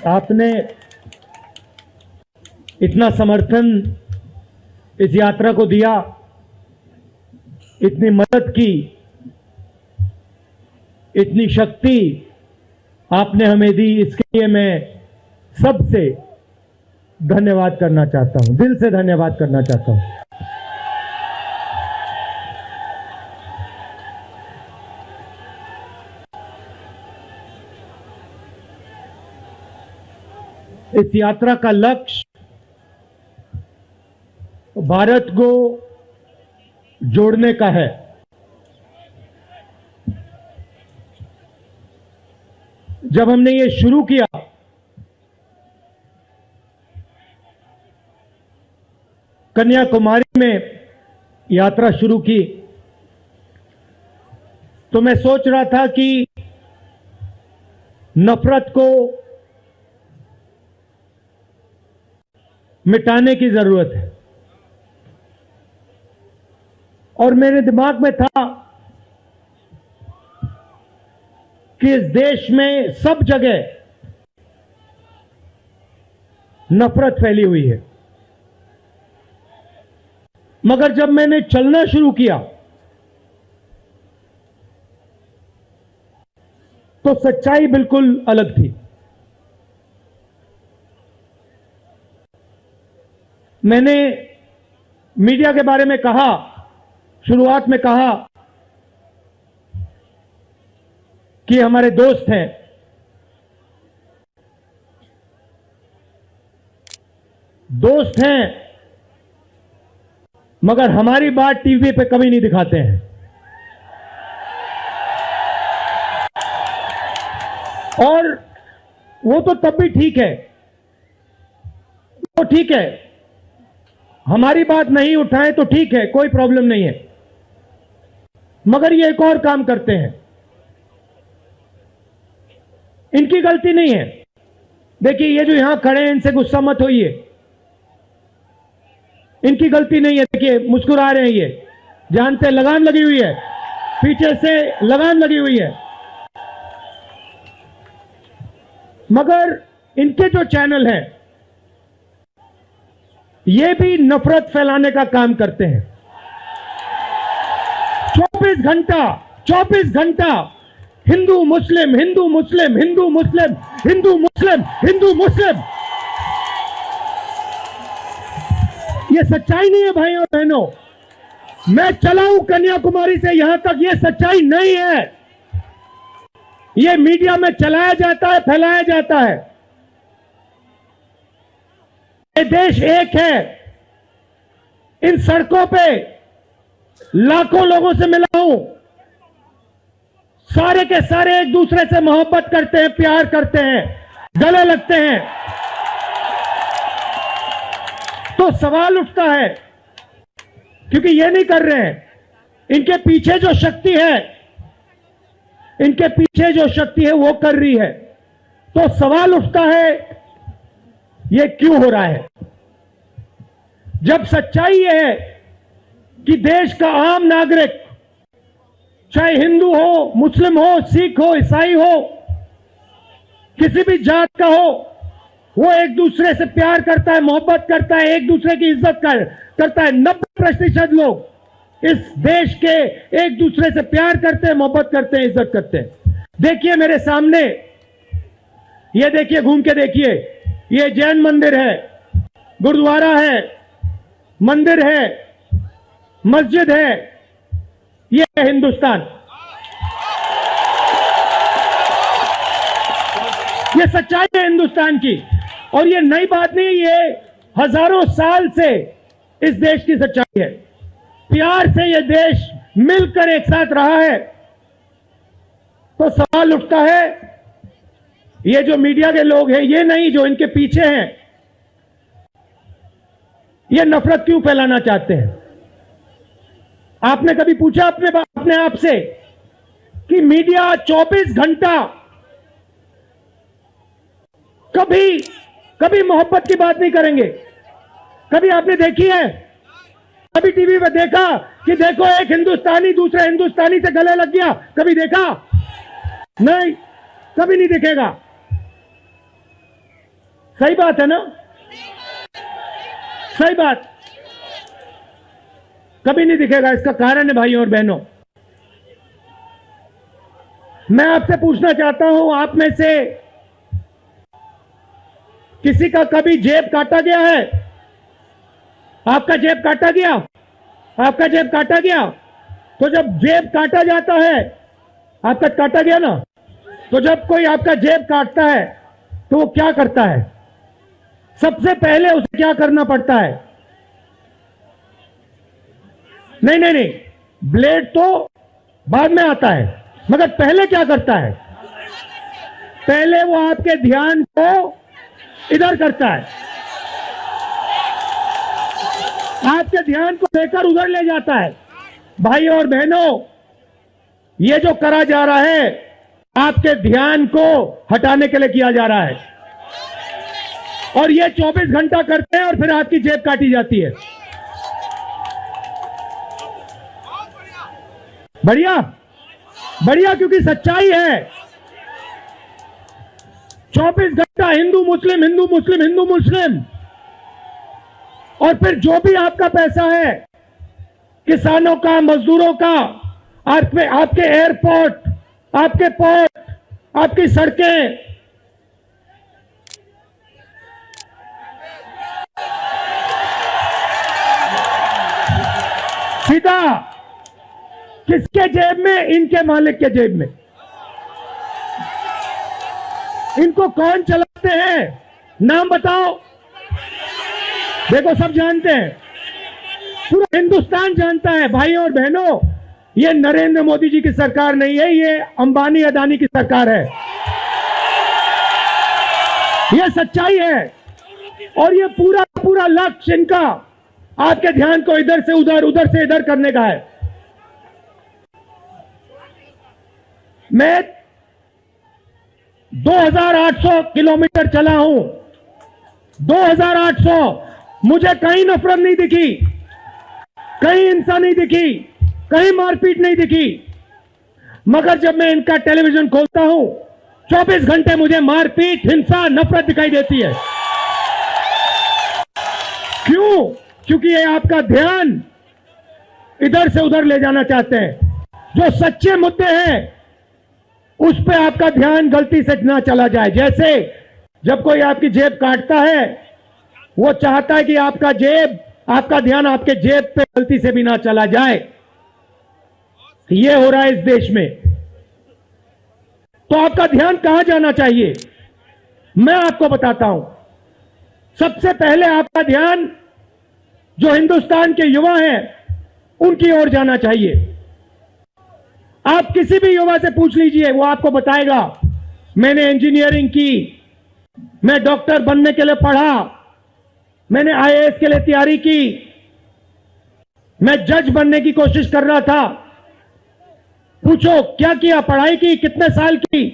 आपने इतना समर्थन इस यात्रा को दिया, इतनी मदद की, इतनी शक्ति आपने हमें दी, इसके लिए मैं सबसे धन्यवाद करना चाहता हूं, दिल से धन्यवाद करना चाहता हूं। इस यात्रा का लक्ष्य भारत को जोड़ने का है। जब हमने ये शुरू किया कन्याकुमारी में यात्रा शुरू की, तो मैं सोच रहा था कि नफरत को मिटाने की जरूरत है, और मेरे दिमाग में था कि इस देश में सब जगह नफरत फैली हुई है। मगर जब मैंने चलना शुरू किया तो सच्चाई बिल्कुल अलग थी। मैंने मीडिया के बारे में कहा, शुरुआत में कहा कि हमारे दोस्त हैं, दोस्त हैं, मगर हमारी बात टीवी पे कभी नहीं दिखाते हैं। और वो तो तब भी ठीक है, वो ठीक है, हमारी बात नहीं उठाएं तो ठीक है, कोई प्रॉब्लम नहीं है। मगर ये एक और काम करते हैं, इनकी गलती नहीं है। देखिए, ये जो यहां खड़े हैं, इनसे गुस्सा मत होइए, इनकी गलती नहीं है। देखिए, मुस्कुरा रहे हैं, ये जानते, लगाम लगी हुई है, पीछे से लगाम लगी हुई है। मगर इनके जो चैनल हैं, ये भी नफरत फैलाने का काम करते हैं। 24 घंटा हिंदू मुस्लिम, हिंदू मुस्लिम, हिंदू मुस्लिम, हिंदू मुस्लिम, हिंदू मुस्लिम। ये सच्चाई नहीं है भाइयों और बहनों। मैं चला हूं कन्याकुमारी से यहां तक, ये सच्चाई नहीं है। ये मीडिया में चलाया जाता है, फैलाया जाता है। ये देश एक है। इन सड़कों पे लाखों लोगों से मिला हूं, सारे के सारे एक दूसरे से मोहब्बत करते हैं, प्यार करते हैं, गले लगते हैं। तो सवाल उठता है, क्योंकि ये नहीं कर रहे हैं, इनके पीछे जो शक्ति है, इनके पीछे जो शक्ति है वो कर रही है। तो सवाल उठता है, ये क्यों हो रहा है? जब सच्चाई ये है कि देश का आम नागरिक, चाहे हिंदू हो, मुस्लिम हो, सिख हो, ईसाई हो, किसी भी जात का हो, वो एक दूसरे से प्यार करता है, मोहब्बत करता है, एक दूसरे की इज्जत करता है। 90% लोग इस देश के एक दूसरे से प्यार करते हैं, मोहब्बत करते हैं, इज्जत करते हैं। देखिए मेरे सामने, ये देखिए, घूम के देखिए, ये जैन मंदिर है, गुरुद्वारा है, मंदिर है, मस्जिद है, ये है हिंदुस्तान। ये सच्चाई है हिंदुस्तान की, और ये नई बात नहीं, ये हजारों साल से इस देश की सच्चाई है। प्यार से ये देश मिलकर एक साथ रहा है। तो सवाल उठता है, ये जो मीडिया के लोग हैं, ये नहीं, जो इनके पीछे हैं, ये नफरत क्यों फैलाना चाहते हैं? आपने कभी पूछा अपने आप से कि मीडिया 24 घंटा कभी मोहब्बत की बात नहीं करेंगे? कभी आपने देखी है? कभी टीवी पे देखा कि देखो एक हिंदुस्तानी दूसरे हिंदुस्तानी से गले लग गया? कभी देखा? नहीं, कभी नहीं दिखेगा। सही बात है ना? सही बात। कभी नहीं दिखेगा। इसका कारण है भाइयों और बहनों, मैं आपसे पूछना चाहता हूं, आप में से किसी का कभी जेब काटा गया है? आपका जेब काटा गया? आपका जेब काटा गया? तो जब जेब काटा जाता है, आपका काटा गया ना, तो जब कोई आपका जेब काटता है तो वो क्या करता है? सबसे पहले उसे क्या करना पड़ता है? नहीं नहीं नहीं, ब्लेड तो बाद में आता है, मगर पहले क्या करता है? पहले वो आपके ध्यान को इधर करता है, आपके ध्यान को लेकर उधर ले जाता है। भाइयों और बहनों, ये जो करा जा रहा है आपके ध्यान को हटाने के लिए किया जा रहा है, और ये 24 घंटा करते हैं और फिर आपकी जेब काटी जाती है। बढ़िया बढ़िया, क्योंकि सच्चाई है। 24 घंटा हिंदू मुस्लिम, हिंदू मुस्लिम, हिंदू मुस्लिम, और फिर जो भी आपका पैसा है, किसानों का, मजदूरों का, आपके एयरपोर्ट, आपके पोर्ट, आपकी सड़कें, सीधा किसके जेब में? इनके मालिक के जेब में। इनको कौन चलाते हैं? नाम बताओ। देखो, सब जानते हैं, पूरा हिंदुस्तान जानता है। भाइयों और बहनों, ये नरेंद्र मोदी जी की सरकार नहीं है, ये अंबानी अदानी की सरकार है। ये सच्चाई है, और ये पूरा पूरा लक्ष्य इनका आपके ध्यान को इधर से उधर, उधर से इधर करने का है। मैं 2800 किलोमीटर चला हूं, 2800, मुझे कहीं नफरत नहीं दिखी, कहीं हिंसा नहीं दिखी, कहीं मारपीट नहीं दिखी। मगर जब मैं इनका टेलीविजन खोलता हूं, 24 घंटे मुझे मारपीट, हिंसा, नफरत दिखाई देती है। क्यों? क्योंकि ये आपका ध्यान इधर से उधर ले जाना चाहते हैं। जो सच्चे मुद्दे हैं उस पे आपका ध्यान गलती से ना चला जाए। जैसे जब कोई आपकी जेब काटता है, वो चाहता है कि आपका ध्यान आपके जेब पे गलती से भी ना चला जाए। ये हो रहा है इस देश में। तो आपका ध्यान कहां जाना चाहिए? मैं आपको बताता हूं। सबसे पहले आपका ध्यान जो हिंदुस्तान के युवा हैं उनकी ओर जाना चाहिए। आप किसी भी युवा से पूछ लीजिए, वो आपको बताएगा, मैंने इंजीनियरिंग की, मैं डॉक्टर बनने के लिए पढ़ा, मैंने आईएएस के लिए तैयारी की, मैं जज बनने की कोशिश कर रहा था। पूछो क्या किया? पढ़ाई की, कितने साल की,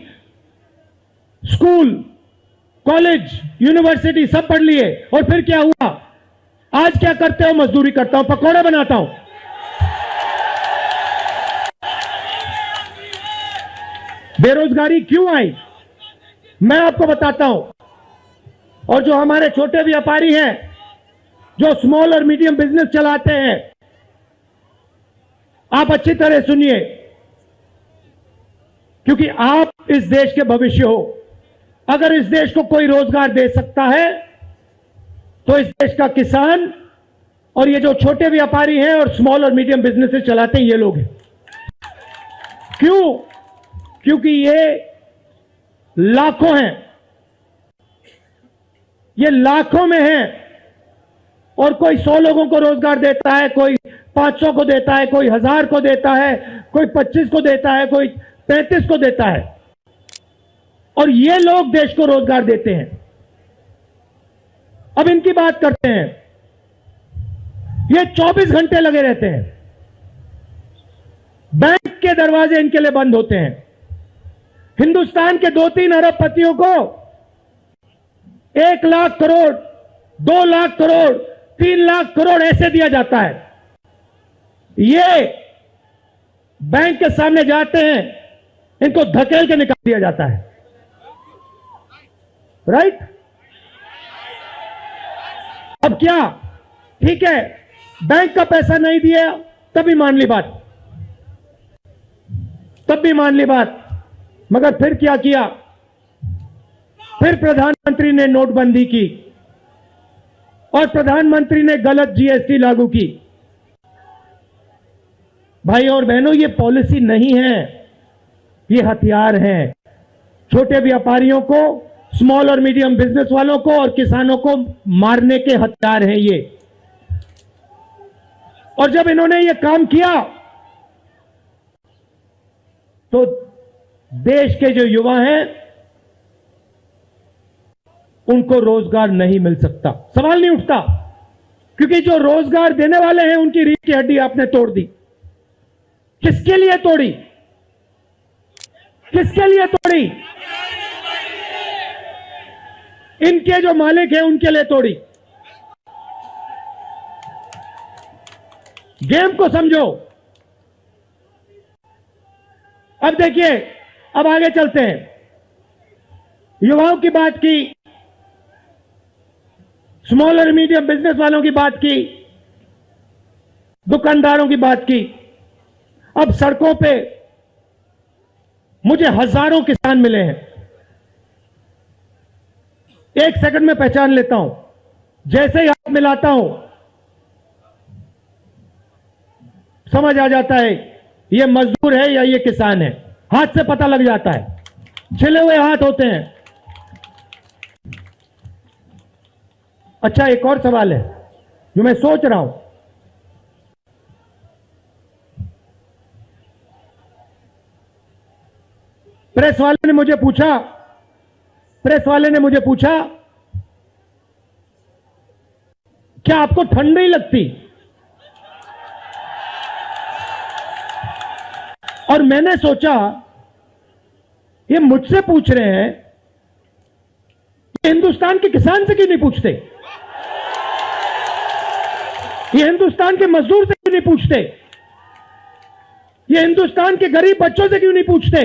स्कूल, कॉलेज, यूनिवर्सिटी सब पढ़ लिए, और फिर क्या हुआ? आज क्या करते हो? मजदूरी करता हूं, पकौड़े बनाता हूं। बेरोजगारी क्यों आई? मैं आपको बताता हूं। और जो हमारे छोटे व्यापारी हैं, जो स्मॉल और मीडियम बिजनेस चलाते हैं, आप अच्छी तरह सुनिए, क्योंकि आप इस देश के भविष्य हो। अगर इस देश को कोई रोजगार दे सकता है तो इस देश का किसान और ये जो छोटे व्यापारी हैं और स्मॉल और मीडियम बिजनेसेस चलाते हैं, ये लोग हैं। क्यों? क्योंकि ये लाखों हैं, ये लाखों में हैं, और कोई 100 लोगों को रोजगार देता है, कोई 500 को देता है, कोई 1000 को देता है, कोई 25 को देता है, कोई 35 को देता है, और ये लोग देश को रोजगार देते हैं। अब इनकी बात करते हैं। ये 24 घंटे लगे रहते हैं, बैंक के दरवाजे इनके लिए बंद होते हैं। हिंदुस्तान के 2-3 अरबपतियों को 1 लाख करोड़, 2 लाख करोड़, 3 लाख करोड़ ऐसे दिया जाता है। ये बैंक के सामने जाते हैं, इनको धकेल के निकाल दिया जाता है। राइट? अब क्या, ठीक है, बैंक का पैसा नहीं दिया तभी मान ली बात, तब भी मान ली बात, मगर फिर क्या किया, फिर प्रधानमंत्री ने नोटबंदी की और प्रधानमंत्री ने गलत जीएसटी लागू की। भाई और बहनों, ये पॉलिसी नहीं है, ये हथियार है। छोटे व्यापारियों को, स्मॉल और मीडियम बिजनेस वालों को और किसानों को मारने के हथियार हैं ये। और जब इन्होंने ये काम किया तो देश के जो युवा हैं उनको रोजगार नहीं मिल सकता, सवाल नहीं उठता, क्योंकि जो रोजगार देने वाले हैं उनकी रीढ़ की हड्डी आपने तोड़ दी। किसके लिए तोड़ी, किसके लिए तोड़ी? इनके जो मालिक हैं उनके लिए तोड़ी। गेम को समझो। अब देखिए, अब आगे चलते हैं। युवाओं की बात की, स्मॉल और मीडियम बिजनेस वालों की बात की, दुकानदारों की बात की। अब सड़कों पे मुझे हजारों किसान मिले हैं, एक सेकंड में पहचान लेता हूं, जैसे ही हाथ मिलाता हूं समझ आ जाता है ये मजदूर है या ये किसान है, हाथ से पता लग जाता है, छिले हुए हाथ होते हैं। अच्छा, एक और सवाल है जो मैं सोच रहा हूं, प्रेस वाले ने मुझे पूछा क्या आपको ठंड नहीं लगती? और मैंने सोचा ये मुझसे पूछ रहे हैं, ये हिंदुस्तान के किसान से क्यों नहीं पूछते? ये हिंदुस्तान के मजदूर से क्यों नहीं पूछते? ये हिंदुस्तान के गरीब बच्चों से क्यों नहीं पूछते?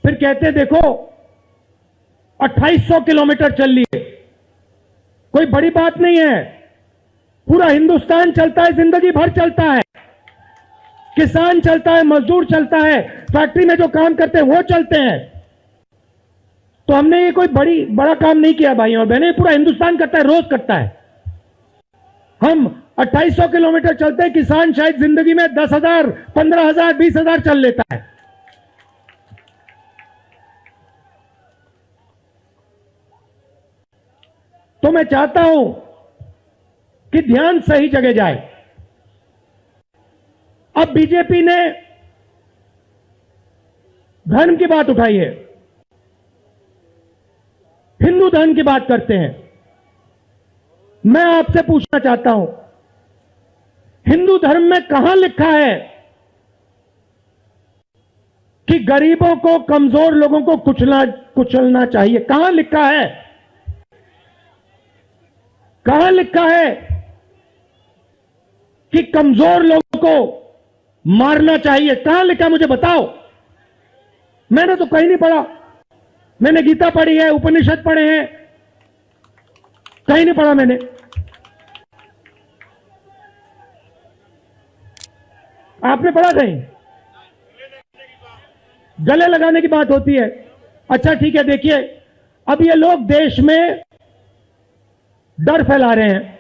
फिर कहते देखो 2800 किलोमीटर चल लिए, कोई बड़ी बात नहीं है, पूरा हिंदुस्तान चलता है, जिंदगी भर चलता है, किसान चलता है, मजदूर चलता है, फैक्ट्री में जो काम करते हैं वो चलते हैं। तो हमने ये कोई बड़ा काम नहीं किया भाई और बहनें, पूरा हिंदुस्तान करता है, रोज करता है। हम 2800 किलोमीटर चलते हैं, किसान शायद जिंदगी में 10,000, 15,000, 20,000 चल लेता है। तो मैं चाहता हूं कि ध्यान सही जगह जाए। अब बीजेपी ने धर्म की बात उठाई है, हिंदू धर्म की बात करते हैं। मैं आपसे पूछना चाहता हूं, हिंदू धर्म में कहां लिखा है कि गरीबों को, कमजोर लोगों को कुचलना चाहिए? कहां लिखा है? कहां लिखा है कि कमजोर लोगों को मारना चाहिए? कहां लिखा है मुझे बताओ। मैंने तो कहीं नहीं पढ़ा। मैंने गीता पढ़ी है, उपनिषद पढ़े हैं, कहीं नहीं पढ़ा मैंने। आपने पढ़ा कहीं? गले लगाने की बात होती है। अच्छा ठीक है, देखिए अब ये लोग देश में डर फैला रहे हैं।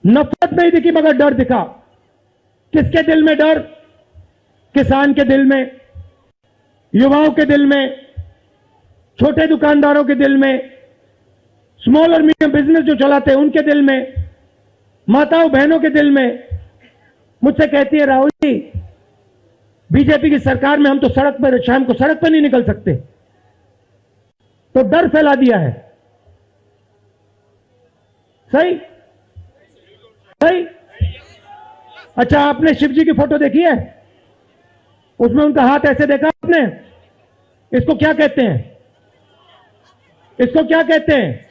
नफरत नहीं दिखी मगर डर दिखा। किसके दिल में डर? किसान के दिल में, युवाओं के दिल में, छोटे दुकानदारों के दिल में, स्मॉल और मीडियम बिजनेस जो चलाते हैं उनके दिल में, माताओं बहनों के दिल में। मुझसे कहती है राहुल जी, बीजेपी की सरकार में हम तो सड़क पर, शाम को सड़क पर नहीं निकल सकते। तो डर फैला दिया है। सही सही। अच्छा, आपने शिव जी की फोटो देखी है? उसमें उनका हाथ ऐसे देखा आपने? इसको क्या कहते हैं? इसको क्या कहते हैं?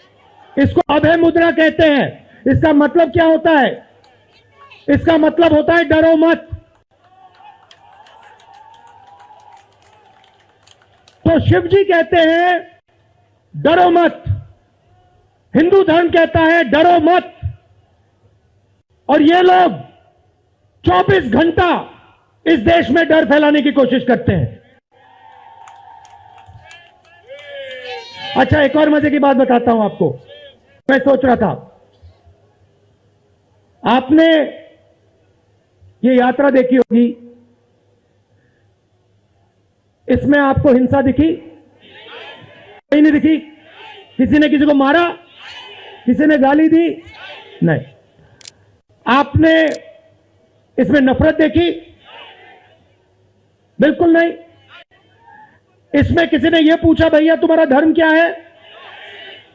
इसको अभय मुद्रा कहते हैं। इसका मतलब क्या होता है? इसका मतलब होता है डरो मत। तो शिव जी कहते हैं डरो मत। हिंदू धर्म कहता है डरो मत। और ये लोग 24 घंटा इस देश में डर फैलाने की कोशिश करते हैं। अच्छा, एक और मजे की बात बताता हूं आपको। मैं सोच रहा था, आपने ये यात्रा देखी होगी, इसमें आपको हिंसा दिखी? कहीं नहीं दिखी? किसी ने किसी को मारा? किसी ने गाली दी? नहीं। आपने इसमें नफरत देखी? बिल्कुल नहीं। इसमें किसी ने यह पूछा भैया तुम्हारा धर्म क्या है?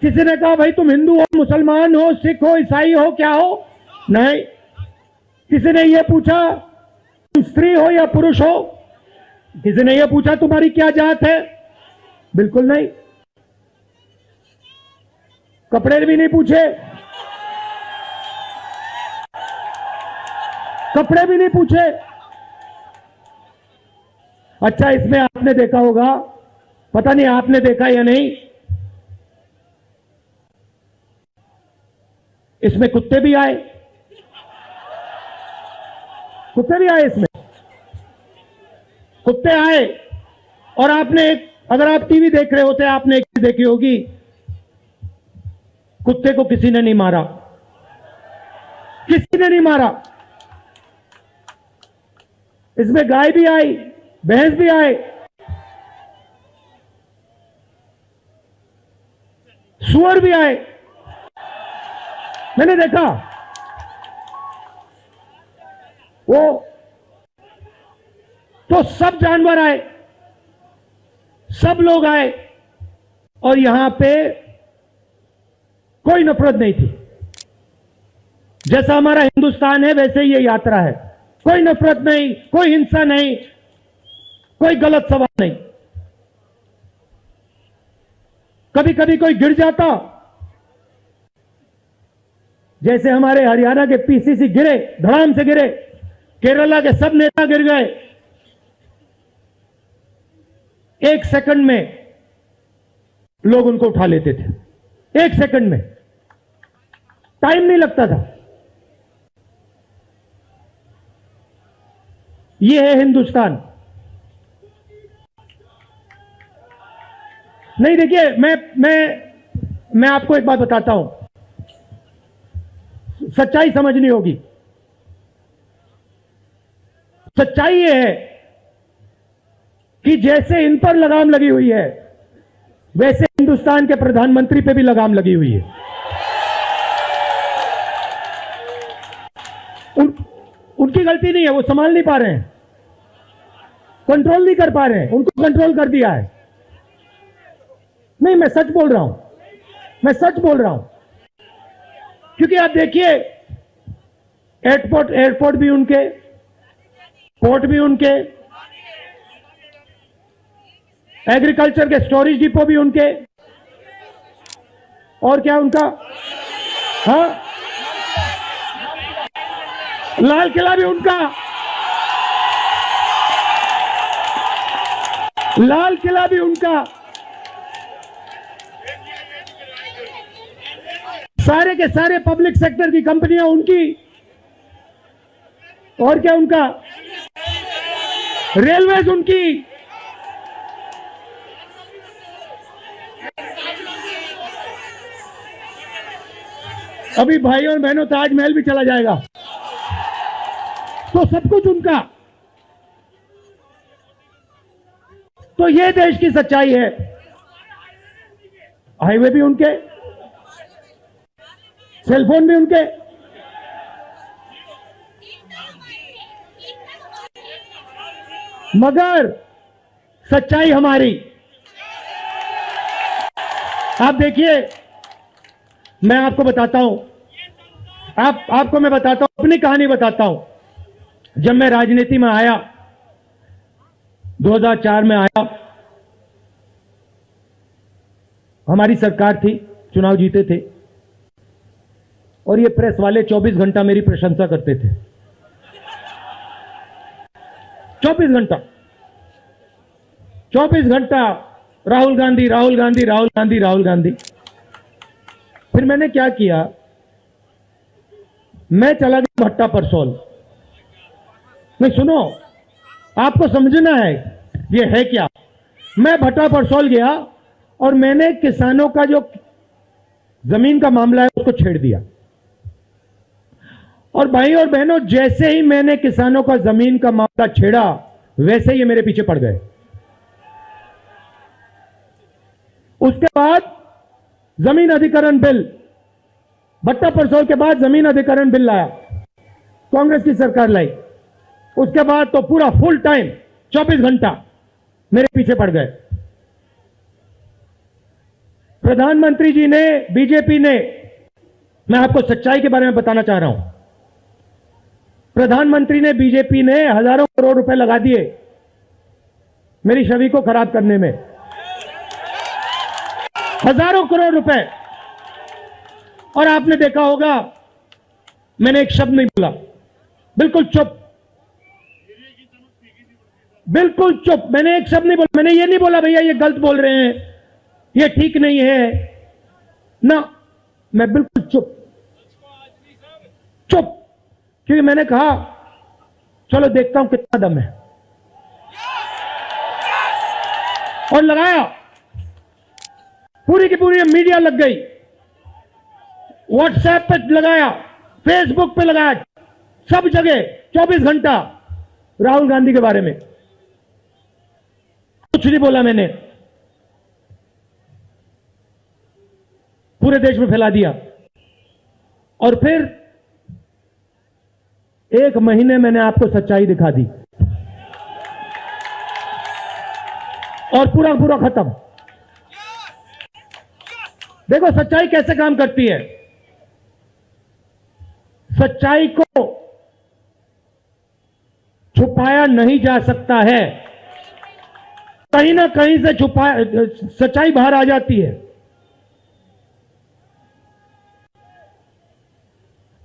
किसी ने कहा भाई तुम हिंदू हो, मुसलमान हो, सिख हो, ईसाई हो, क्या हो? नहीं। किसी ने यह पूछा तुम स्त्री हो या पुरुष हो? किसी ने यह पूछा तुम्हारी क्या जात है? बिल्कुल नहीं। कपड़े भी नहीं पूछे, कपड़े भी नहीं पूछे। अच्छा, इसमें आपने देखा होगा, पता नहीं आपने देखा या नहीं, इसमें कुत्ते भी आए। कुत्ते भी आए इसमें, कुत्ते आए। और आपने अगर आप टीवी देख रहे होते आपने एक चीज देखी होगी, कुत्ते को किसी ने नहीं मारा, किसी ने नहीं मारा। इसमें गाय भी आई, भैंस भी आए, सुअर भी आए। मैंने देखा वो तो सब जानवर आए, सब लोग आए और यहां पे कोई नफरत नहीं थी। जैसा हमारा हिंदुस्तान है वैसे ही ये यात्रा है। कोई नफरत नहीं, कोई हिंसा नहीं, कोई गलत सवाल नहीं। कभी कभी कोई गिर जाता, जैसे हमारे हरियाणा के पीसीसी गिरे, धड़ाम से गिरे, केरला के सब नेता गिर गए। 1 सेकंड में लोग उनको उठा लेते थे, 1 सेकंड में, टाइम नहीं लगता था। ये है हिंदुस्तान। नहीं, देखिए, मैं आपको एक बात बताता हूं, सच्चाई समझनी होगी। सच्चाई ये है कि जैसे इन पर लगाम लगी हुई है वैसे हिंदुस्तान के प्रधानमंत्री पे भी लगाम लगी हुई है। उनकी गलती नहीं है, वो संभाल नहीं पा रहे हैं, कंट्रोल नहीं कर पा रहे हैं, उनको कंट्रोल कर दिया है। नहीं, मैं सच बोल रहा हूं, मैं सच बोल रहा हूं। क्योंकि आप देखिए, एयरपोर्ट भी उनके, पोर्ट भी उनके, एग्रीकल्चर के स्टोरेज डिपो भी उनके, और क्या उनका, हाँ, लाल किला भी उनका, लाल किला भी उनका, सारे के सारे पब्लिक सेक्टर की कंपनियां उनकी, और क्या उनका, रेलवेज उनकी। अभी भाइयों और बहनों ताजमहल भी चला जाएगा, तो सब कुछ उनका। तो ये देश की सच्चाई है। हाईवे भी उनके, सेलफोन भी उनके, मगर सच्चाई हमारी। आप देखिए, मैं आपको बताता हूं, आपको मैं बताता हूं, अपनी कहानी बताता हूं। जब मैं राजनीति में आया, 2004 में आया, हमारी सरकार थी, चुनाव जीते थे, और ये प्रेस वाले 24 घंटा मेरी प्रशंसा करते थे। 24 घंटा राहुल गांधी, राहुल गांधी, राहुल गांधी, राहुल गांधी। फिर मैंने क्या किया, मैं चला गया भट्टा परसोल। नहीं सुनो, आपको समझना है ये है क्या। मैं भट्टा परसोल गया और मैंने किसानों का जो जमीन का मामला है उसको छेड़ दिया। और भाई और बहनों, जैसे ही मैंने किसानों का जमीन का मामला छेड़ा वैसे ही ये मेरे पीछे पड़ गए। उसके बाद जमीन अधिग्रहण बिल, भट्टा परसोल के बाद जमीन अधिग्रहण बिल लाया, कांग्रेस की सरकार लाई। उसके बाद तो पूरा फुल टाइम 24 घंटा मेरे पीछे पड़ गए। प्रधानमंत्री जी ने, बीजेपी ने, मैं आपको सच्चाई के बारे में बताना चाह रहा हूं, प्रधानमंत्री ने, बीजेपी ने हजारों करोड़ रुपए लगा दिए मेरी छवि को खराब करने में। हजारों करोड़ रुपए। और आपने देखा होगा मैंने एक शब्द नहीं बोला, बिल्कुल चुप, बिल्कुल चुप। मैंने एक शब्द नहीं बोला। मैंने ये नहीं बोला भैया ये गलत बोल रहे हैं, ये ठीक नहीं है ना, मैं बिल्कुल चुप, चुप। क्योंकि मैंने कहा चलो देखता हूं कितना दम है, और लगाया। पूरी की पूरी मीडिया लग गई, व्हाट्सएप पे लगाया, फेसबुक पे लगाया, सब जगह 24 घंटा राहुल गांधी के बारे में। कुछ नहीं बोला मैंने, पूरे देश में फैला दिया। और फिर एक महीने मैंने आपको सच्चाई दिखा दी और पूरा पूरा खत्म। देखो सच्चाई कैसे काम करती है। सच्चाई को छुपाया नहीं जा सकता है, कहीं ना कहीं से सच्चाई बाहर आ जाती है।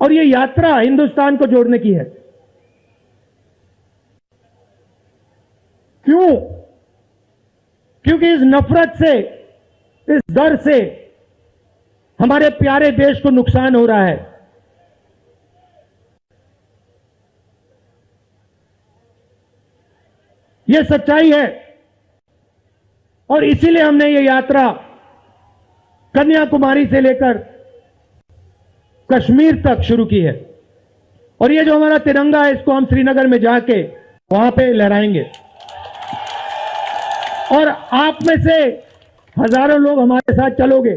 और ये यात्रा हिंदुस्तान को जोड़ने की है। क्यों? क्योंकि इस नफरत से, इस डर से हमारे प्यारे देश को नुकसान हो रहा है। यह सच्चाई है और इसीलिए हमने ये यात्रा कन्याकुमारी से लेकर कश्मीर तक शुरू की है। और ये जो हमारा तिरंगा है इसको हम श्रीनगर में जाके वहां पे लहराएंगे। और आप में से हजारों लोग हमारे साथ चलोगे,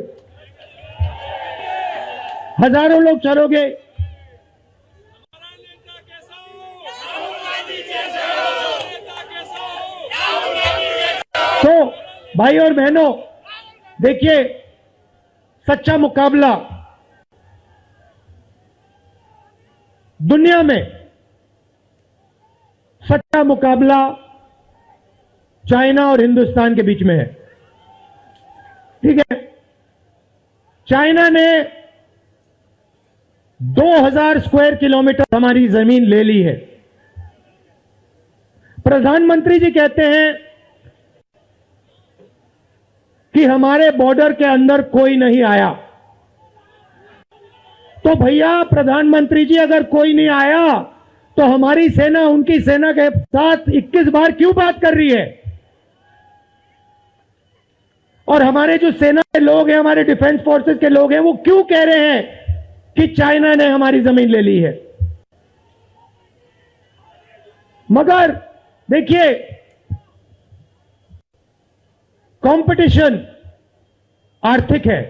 हजारों लोग चलोगे। तो भाई और बहनों देखिए, सच्चा मुकाबला दुनिया में, सच्चा मुकाबला चाइना और हिंदुस्तान के बीच में है। ठीक है, चाइना ने 2000 स्क्वायर किलोमीटर हमारी जमीन ले ली है। प्रधानमंत्री जी कहते हैं कि हमारे बॉर्डर के अंदर कोई नहीं आया। तो भैया प्रधानमंत्री जी, अगर कोई नहीं आया तो हमारी सेना उनकी सेना के साथ 21 बार क्यों बात कर रही है? और हमारे जो सेना के लोग हैं, हमारे डिफेंस फोर्सेस के लोग हैं, वो क्यों कह रहे हैं कि चाइना ने हमारी जमीन ले ली है? मगर देखिए, कंपटीशन आर्थिक है,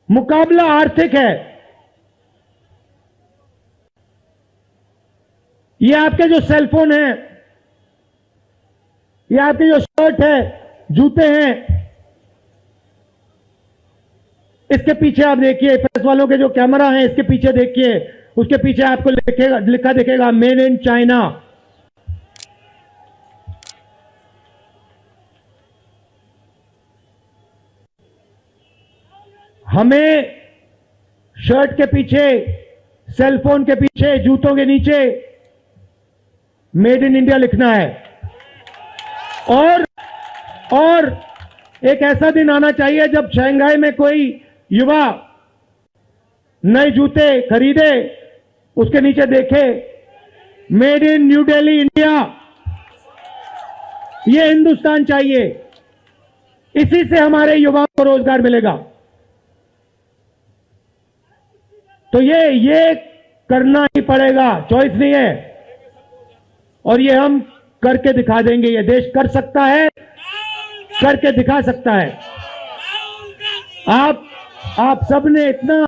मुकाबला आर्थिक है। ये आपके जो सेलफोन है, ये आपके जो शर्ट है, जूते हैं, इसके पीछे आप देखिए, प्रेस वालों के जो कैमरा है इसके पीछे देखिए, उसके पीछे आपको लिखा दिखेगा मेड इन चाइना। हमें शर्ट के पीछे, सेलफोन के पीछे, जूतों के नीचे मेड इन इंडिया लिखना है। और एक ऐसा दिन आना चाहिए जब शंघाई में कोई युवा नए जूते खरीदे, उसके नीचे देखे made in new Delhi India. ये हिंदुस्तान चाहिए, इसी से हमारे युवाओं को रोजगार मिलेगा। तो ये करना ही पड़ेगा, चॉइस नहीं है। और ये हम करके दिखा देंगे। ये देश कर सकता है, करके दिखा सकता है। आप सबने इतना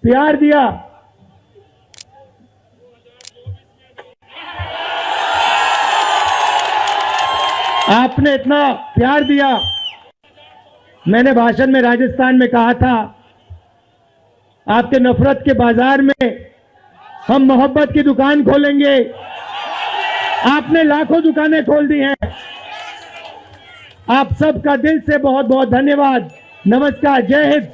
प्यार दिया, आपने इतना प्यार दिया। मैंने भाषण में राजस्थान में कहा था, आपके नफरत के बाजार में हम मोहब्बत की दुकान खोलेंगे। आपने लाखों दुकानें खोल दी हैं। आप सबका दिल से बहुत बहुत धन्यवाद। नमस्कार, जय हिंद।